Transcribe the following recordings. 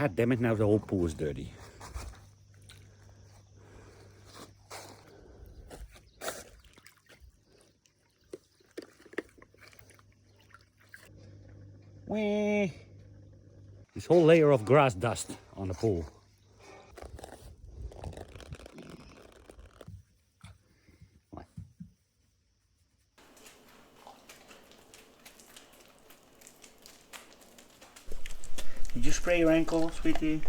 God damn it, now the whole pool is dirty. Wah. This whole layer of grass dust on the pool. Did you spray your ankle, sweetie?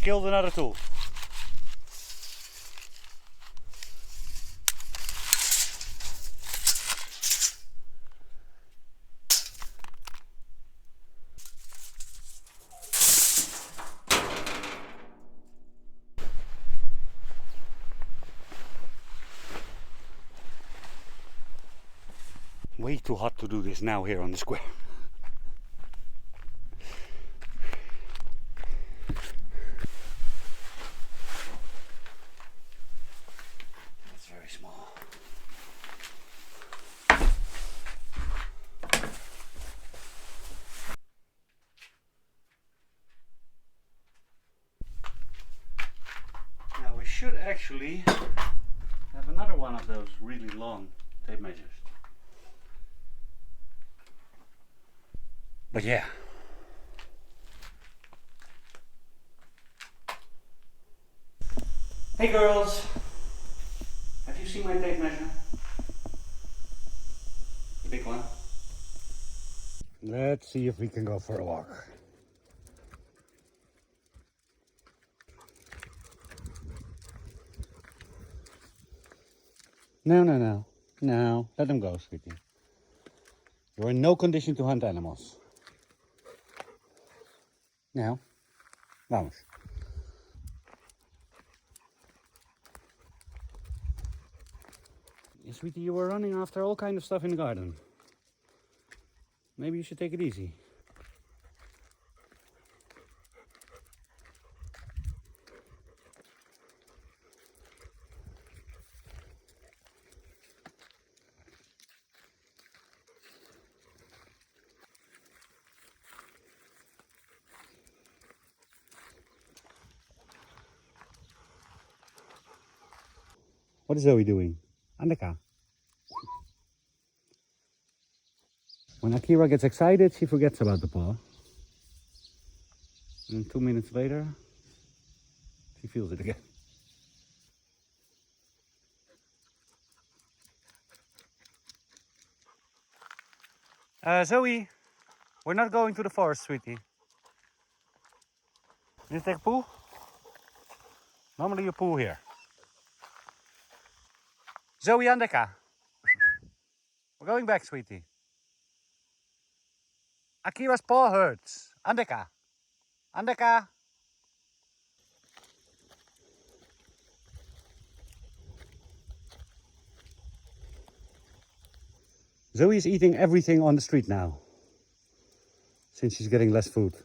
killed another tool. Way too hot to do this now here on the square. It's very small. Now we should actually have another one of those really long tape measures. But yeah. Hey girls, have you seen my tape measure? The big one. Let's see if we can go for a walk. No, let them go, sweetie. You're in no condition to hunt animals. Now, vamos. Sweetie, you were running after all kind of stuff in the garden. Maybe you should take it easy. What is Zoe doing? Andeka. When Akira gets excited, she forgets about the paw. And 2 minutes later, she feels it again. Zoe, we're not going to the forest, sweetie. You take a poo? Normally you poo here. Zoe, Andeka. We're going back, sweetie. Akira's paw hurts. Andeka. Andeka. Zoe is eating everything on the street now, since she's getting less food.